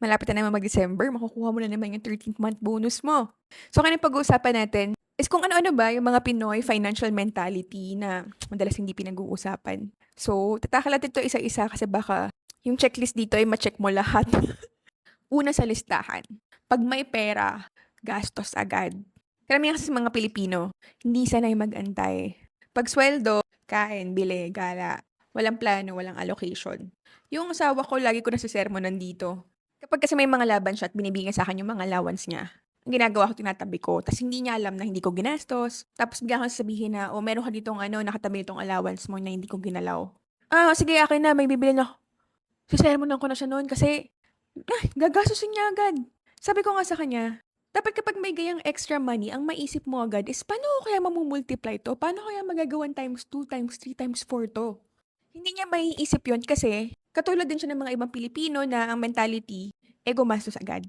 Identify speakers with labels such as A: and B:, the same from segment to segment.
A: Malapit na naman mag-December, makukuha mo na naman yung 13th month bonus mo. So, kaya pag-uusapan natin is kung ano-ano ba yung mga Pinoy financial mentality na madalas hindi pinag-uusapan. So, tatakal natin to isa-isa kasi baka yung checklist dito ay ma-check mo lahat. Una sa listahan, pag may pera, gastos agad. Karamihan kasi sa mga Pilipino, hindi sanay mag-antay. Pag sweldo, kain, bili, gala. Walang plano, walang allocation. Yung asawa ko, lagi ko nasisermonan dito. Kapag kasi may mga laban siya at binibigyan sa akin yung mga allowance niya, ang ginagawa ko, tinatabi ko. Tapos hindi niya alam na hindi ko ginastos. Tapos bigyan ko sabihin na, oh, meron ka ditong nakatabi itong allowance mo na hindi ko ginalaw. Ah, sige, akin na, may bibili na ako. Sisermonan ko na siya noon kasi gagastusin niya agad. Sabi ko nga sa kanya, dapat kapag may gayang extra money, ang maisip mo agad is paano ko kaya mamumultiply to? Paano kaya magagawan times 2, times 3, times 4 to? Hindi niya maiisip yon kasi katulad din siya ng mga ibang Pilipino na ang mentality, gumastos agad.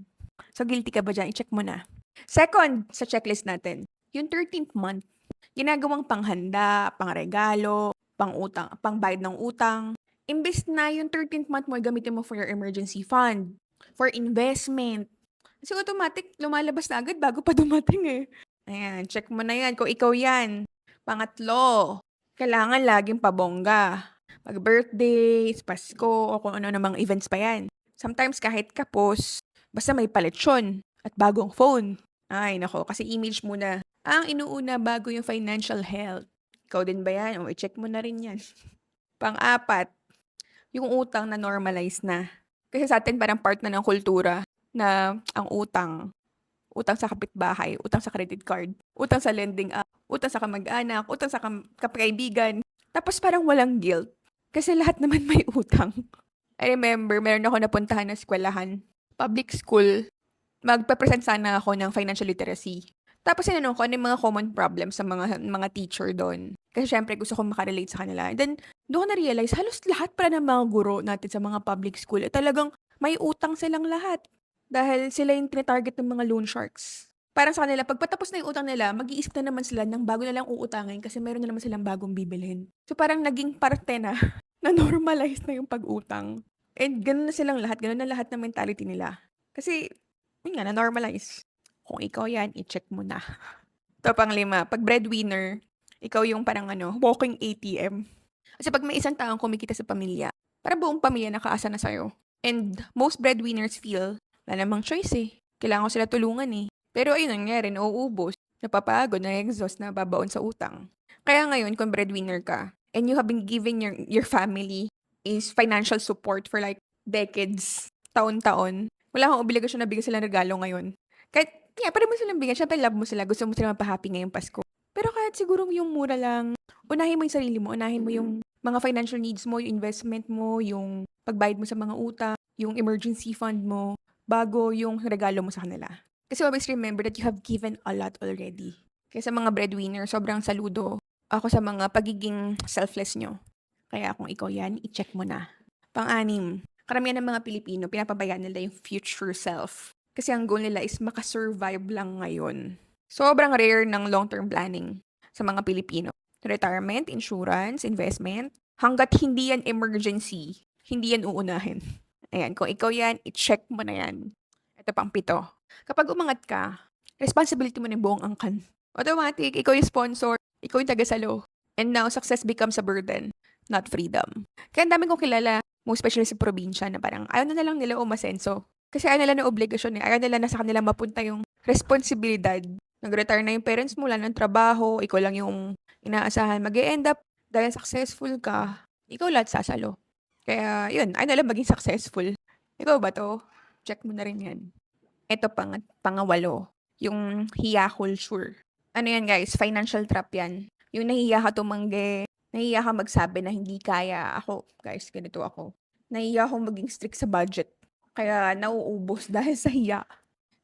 A: So guilty ka ba dyan? I-check mo na. Second sa checklist natin, yung 13th month, ginagawang panghanda, pangregalo, pang-utang, pangbayad ng utang. Imbes na yung 13th month mo, gamitin mo for your emergency fund, for investment. Kasi automatic, lumalabas na agad bago pa dumating eh. Ayan, check mo na yan kung ikaw yan. Pangatlo, kailangan laging pabongga. Pag birthdays, Pasko, o kung ano namang events pa yan. Sometimes kahit kapos, basta may paletsyon at bagong phone. Ay, nako, kasi image muna. Ang inuuna bago yung financial health. Ikaw din ba yan? O, i-check mo na rin yan. Pang-apat, yung utang na normalize na. Kasi sa atin parang part na ng kultura na ang utang, utang sa kapitbahay, utang sa credit card, utang sa lending app, utang sa kamag-anak, utang sa kapkaibigan. Tapos parang walang guilt. Kasi lahat naman may utang. I remember, meron ako napuntahan na eskwelahan. Public school. Magpa-present sana ako ng financial literacy. Tapos sinanong ko ano yung mga common problems sa mga teacher doon. Kasi syempre gusto ko makarelate sa kanila. And then, doon ko na-realize, halos lahat pala ng mga guro natin sa mga public school, talagang may utang silang lahat. Dahil sila yung tinatarget ng mga loan sharks. Parang sa kanila, pag patapos na yung utang nila, mag-iisip na naman sila ng bago na lang uutangin kasi meron na naman silang bagong bibilhin. So parang naging parte na, na normalize na yung pag-utang. And ganun na silang lahat, ganun na lahat ng mentality nila. Kasi, yun nga, na-normalize. Kung ikaw yan, i-check mo na. Ito pang-5, pag breadwinner, ikaw yung parang walking ATM. Kasi pag may isang taong kumikita sa pamilya, para buong pamilya nakaasa na sa'yo. And most breadwinners feel, wala namang choice eh. Kailangan ko sila tulungan eh. Pero ayun nangyari, nauubos, napapagod, na-exhaust, nababaon sa utang. Kaya ngayon, kung breadwinner ka, and you have been giving your family is financial support for like decades, taon-taon, wala kang obligasyon na bigyan sila ng regalo ngayon. Kahit, pwede mo silang bigyan. Syempre, love mo sila. Gusto mo sila mapahappy ngayong Pasko. Pero kahit siguro yung mura lang, unahin mo yung sarili mo. Unahin mo yung mga financial needs mo, yung investment mo, yung pagbayad mo sa mga utang, yung emergency fund mo, bago yung regalo mo sa kanila. Kasi always remember that you have given a lot already. Kaya sa mga breadwinner, sobrang saludo ako sa mga pagiging selfless nyo. Kaya kung ikaw yan, i-check mo na. Pang-anim, karamihan ng mga Pilipino, pinapabayaan nila yung future self. Kasi ang goal nila is makasurvive lang ngayon. Sobrang rare ng long-term planning sa mga Pilipino. Retirement, insurance, investment, hanggat hindi yan emergency, hindi yan uunahin. Ayan, kung ikaw yan, i-check mo na yan. Ito pang 7. Kapag umangat ka, responsibility mo na yung buong angkan. Automatic, ikaw yung sponsor, ikaw yung tagasalo. And now, success becomes a burden, not freedom. Kaya ang dami kong kilala, most especially sa probinsya, na parang ayaw na lang nila umasenso. Kasi ayaw nila na obligasyon eh. Ayaw nila na sa kanila mapunta yung responsibilidad. Nag-retire na yung parents mo, wala ng trabaho, ikaw lang yung inaasahan. Mag-e-end up, dahil successful ka, ikaw lahat sasalo. Kaya yun, ayaw nila maging successful. Ikaw ba to? Check mo na rin yan. Ito pangawalo, yung hiya culture. Ano yan guys, financial trap yan. Yung nahiya ka tumanggi, nahiya ka magsabi na hindi kaya. Ako, guys, ganito ako. Nahiya akong maging strict sa budget. Kaya nauubos dahil sa hiya.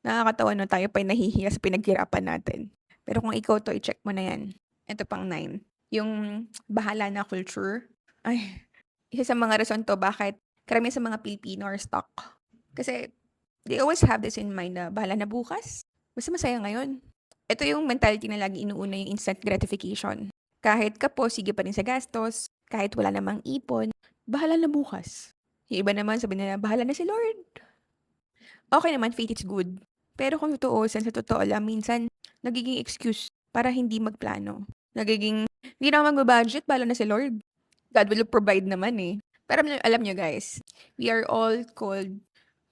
A: Nakakatawa no tayo pa nahihiya sa pinaghirapan natin. Pero kung ikaw to, i-check mo na yan. Ito pang 9. Yung bahala na culture. Ay, isa sa mga rason to bakit karamihan sa mga Pilipino are stuck. Kasi they always have this in mind na bahala na bukas. Basta masaya ngayon. Ito yung mentality na lagi inuuna yung instant gratification. Kahit kapos, sige pa rin sa gastos. Kahit wala namang ipon, bahala na bukas. Yung iba naman sabi nila, bahala na si Lord. Okay naman, faith is good. Pero kung tutuusin, sa totoo lang, minsan nagiging excuse para hindi magplano. Nagiging, "Hindi na ako magba-budget, bahala na si Lord. God will provide naman, eh." Pero alam niyo guys, we are all called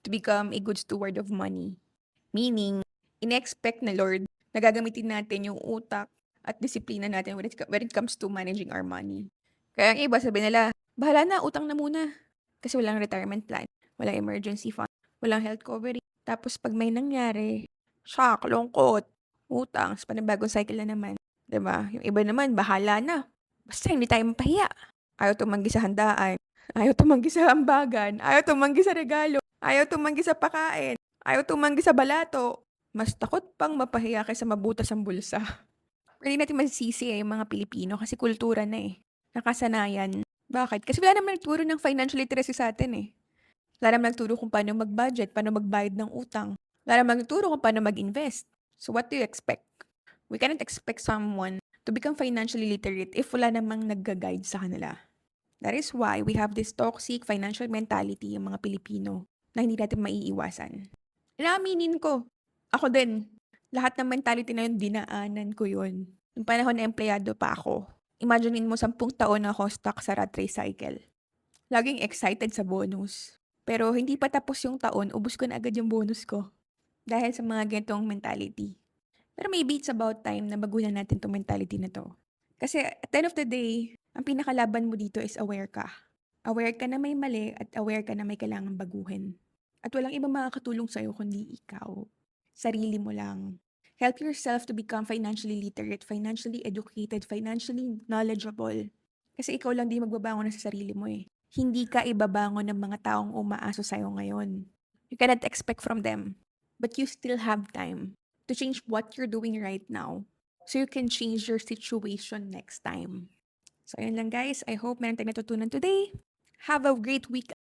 A: to become a good steward of money. Meaning, ine-expect na Lord na gagamitin natin yung utak at disiplina natin when it comes to managing our money. Kaya ang iba sabihin nila, "Bahala na, utang na muna." Kasi walang retirement plan, walang emergency fund, walang health coverage. Tapos 'pag may nangyari, shock, lungkot, utang, ta's panibagong cycle na naman, 'di ba? Yung iba naman bahala na, basta hindi tayo mapahiya. Ayaw tumanggi sa handaan, ayaw tumanggi sa ambagan, ayaw tumanggi sa regalo, ayaw tumanggi sa pakain, ayaw tumanggi sa balato. Mas takot pang mapahiya kaysa mabutas ang bulsa. Pero hindi natin masisisi, yung mga Pilipino kasi kultura na, eh, nakasanayan. Bakit? Kasi wala namang nagturo ng financial literacy sa'tin, eh. Wala namang nagturo kung paano mag-budget, paano magbayad ng utang. Wala namang nagturo kung paano mag-invest. So what do you expect? We cannot expect someone to become financially literate if wala namang nagga-guide sa kanila. That is why we have this toxic financial mentality, yung mga Pilipino, na hindi natin maiiwasan. Inaaminin ko, ako din, lahat ng mentality na yun, dinaanan ko yun. Nung panahon na empleyado pa ako, imaginein mo 10 taon na ako stuck sa rat race cycle. Laging excited sa bonus. Pero hindi pa tapos yung taon, ubos ko na agad yung bonus ko. Dahil sa mga ganitong mentality. Pero maybe it's about time na baguhin natin tong mentality na to. Kasi at the end of the day, ang pinakalaban mo dito is aware ka. Aware ka na may mali at aware ka na may kailangang baguhin. At walang ibang makakatulong sa'yo kundi ikaw. Sarili mo lang. Help yourself to become financially literate, financially educated, financially knowledgeable. Kasi ikaw lang di magbabangon na sa sarili mo, eh. Hindi ka ibabangon ng mga taong umaasa sa'yo ngayon. You cannot expect from them. But you still have time to change what you're doing right now so you can change your situation next time. So, ayun lang guys. I hope meron tayong natutunan today. Have a great week.